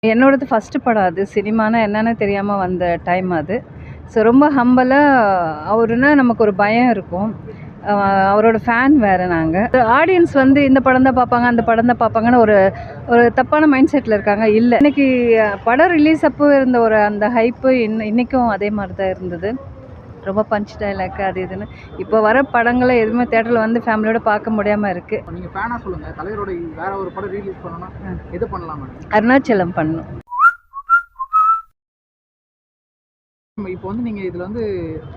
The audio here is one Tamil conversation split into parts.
என்னோடது ஃபர்ஸ்ட்டு படம் அது. சினிமானா என்னன்னு தெரியாம வந்த டைம் அது. ஸோ ரொம்ப ஹம்பலா அவருன்னா நமக்கு ஒரு பயம் இருக்கும். அ அவரோட ஃபேன் வேற நாங்க. ஆடியன்ஸ் வந்து இந்த படம் தான் பார்ப்பாங்க, அந்த படம் தான் பார்ப்பாங்கன்னு ஒரு ஒரு தப்பான மைண்ட் செட்ல இருக்காங்க. இல்ல. இன்னைக்கு படம் ரிலீஸ் அப்போ இருந்த ஒரு அந்த ஹைப்பு இன்னைக்கும் அதே மாரி தான் இருந்தது. ரொம்ப பஞ்ச் டயலாக் அது இதுன்னு. இப்போ வர படங்கள எதுவுமே தியேட்டர்ல வந்து ஃபேமிலியோட பார்க்க முடியாம இருக்கு. நீங்க ஃபேனா சொல்லுங்க. தலைவரோட வேற ஒரு படம் ரிலீஸ் பண்ணனும்னா எது பண்ணலாம் மேடம்? அருணாச்சலம் பண்ணணும். இப்போ வந்து நீங்க இதுல வந்து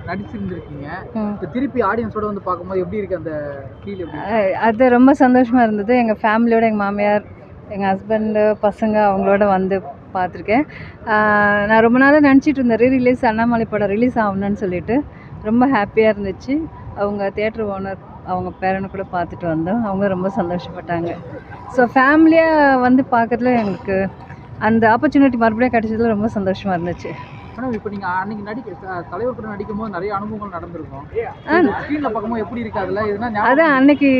நடிச்சிருந்திருக்கீங்க. இப்போ திருப்பி ஆடியன்ஸோட வந்து பார்க்கும்போது எப்படி இருக்கு அந்த ஃபீல் எப்படி? அது ரொம்ப சந்தோஷமா இருந்தது. எங்க ஃபேமிலியோட எங்க மாமியார், எங்க ஹஸ்பண்டு, பசங்க அவங்களோட வந்து பார்த்துருக்கேன். நான் ரொம்ப நாளா நினச்சிட்டு இருந்தேன் ரிலீஸ் அண்ணாமலை படம் ரிலீஸ் ஆகணும்னு சொல்லிட்டு. ரொம்ப ஹாப்பியா இருந்துச்சு. அவங்க தியேட்டர் ஓனர் அவங்க பேரனை கூட பார்த்துட்டு வந்தோம். அவங்க ரொம்ப சந்தோஷப்பட்டாங்க. ஸோ ஃபேமிலியா வந்து பார்க்கறதுல எங்களுக்கு அந்த ஆப்பர்ச்சுனிட்டி மறுபடியும் கிடைச்சதுல ரொம்ப சந்தோஷமா இருந்துச்சு. மேடம் இப்போ நீங்க அன்னைக்கு தலைவர் கூட நடிக்கும்போது நிறைய அனுபவங்கள் நடந்திருக்கும். ஸ்க்ரீன்ல பார்க்கும்போது எப்படி இருக்கு அதுல? அதான் அன்னைக்கு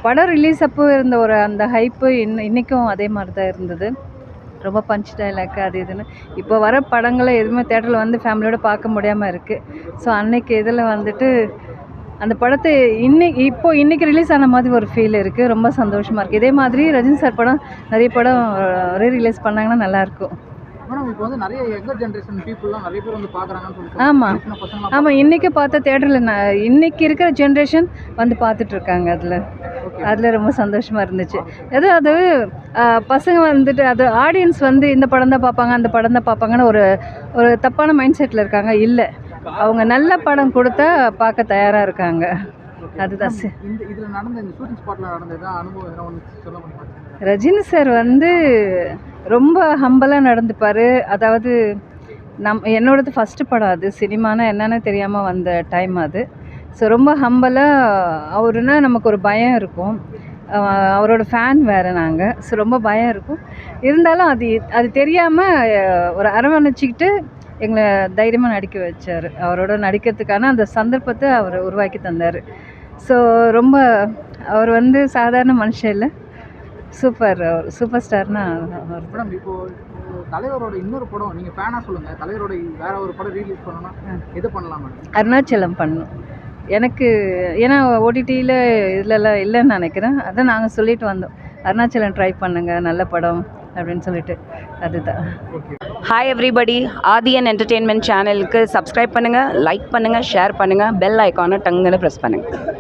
படம் ரிலீஸ் அப்போ இருந்த ஒரு அந்த ஹைப்பு இன்னைக்கும் அதே மாதிரி தான் இருந்தது. ரொம்ப பஞ்ச் டயலாக் அது இதுன்னு. இப்போ வர படங்கள எதுவுமே தியேட்டர்ல வந்து ஃபேமிலியோட பார்க்க முடியாம இருக்கு. ஸோ அன்னைக்கு இதில் வந்துட்டு அந்த படத்தை இன்னைக்கு ரிலீஸ் ஆன மாதிரி ஒரு ஃபீல் இருக்குது. ரொம்ப சந்தோஷமாக இருக்குது. இதே மாதிரி ரஜினி சார் படம் நிறைய படம் ரிலீஸ் பண்ணாங்கன்னா நல்லாயிருக்கும். மேடம் இப்போ வந்து நிறைய யங்கர் ஜெனரேஷன் பீப்புள்லாம் நிறைய பேர் வந்து பார்க்குறாங்கன்னு சொல்லிட்டு. ஆமாம் இன்றைக்கி பார்த்தா தியேட்டரில் இன்னைக்கு இருக்கிற ஜென்ரேஷன் வந்து பார்த்துட்ருக்காங்க. அதில் ரொம்ப சந்தோஷமாக இருந்துச்சு. அது பசங்க வந்துட்டு அது ஆடியன்ஸ் வந்து இந்த படம் தான் பார்ப்பாங்க, அந்த படம் தான் பார்ப்பாங்கன்னு ஒரு ஒரு தப்பான மைண்ட் செட்டில் இருக்காங்க. இல்லை, அவங்க நல்ல படம் கொடுத்தா பார்க்க தயாராக இருக்காங்க. அதுதான் இதில் நடந்த இந்த ஷூட்டிங் ஸ்பாட்டில் நடந்தது அனுபவம் எதனா ஒன்று சொல்ல முடியுமா? ரஜினி சார் வந்து ரொம்ப ஹம்பலாக நடந்துப்பார். அதாவது என்னோடது ஃபஸ்ட்டு படம் அது. சினிமானா என்னன்னு தெரியாமல் வந்த டைம் அது. ஸோ ரொம்ப ஹம்பலாக அவருன்னா நமக்கு ஒரு பயம் இருக்கும். அவரோட ஃபேன் வேறு நாங்கள். ஸோ ரொம்ப பயம் இருக்கும். இருந்தாலும் அது தெரியாமல் ஒரு அரவணைச்சிக்கிட்டு எங்களை தைரியமாக நடிக்க வச்சார். அவரோட நடிக்கிறதுக்கான அந்த சந்தர்ப்பத்தை அவர் உருவாக்கி தந்தார். ஸோ ரொம்ப அவர் வந்து சாதாரண மனுஷன் இல்லை, சூப்பர் ஸ்டார்னா அவர். மேடம் இப்போ தலைவரோட இன்னொரு படம் நீங்க ஃபேனா சொல்லுங்க. தலைவரோட வேற ஒரு படம் ரிலீஸ் பண்ணனும்னா எது பண்ணலாம் மேடம்? அருணாச்சலம் பண்ணணும். எனக்கு ஏன்னா ஓடிடியில் இதிலலாம் இல்லைன்னு நினைக்கிறேன். அதான் நாங்கள் சொல்லிட்டு வந்தோம், அருணாச்சலம் ட்ரை பண்ணுங்க, நல்ல படம் அப்படின்னு சொல்லிட்டு. அதுதான். ஹாய் எவ்ரிபடி, ஆதியன் என்டர்டெயின்மெண்ட் சேனலுக்கு சப்ஸ்கிரைப் பண்ணுங்கள், லைக் பண்ணுங்கள், ஷேர் பண்ணுங்கள், பெல் ஐக்கானை டங்குன்னு ப்ரெஸ் பண்ணுங்கள்.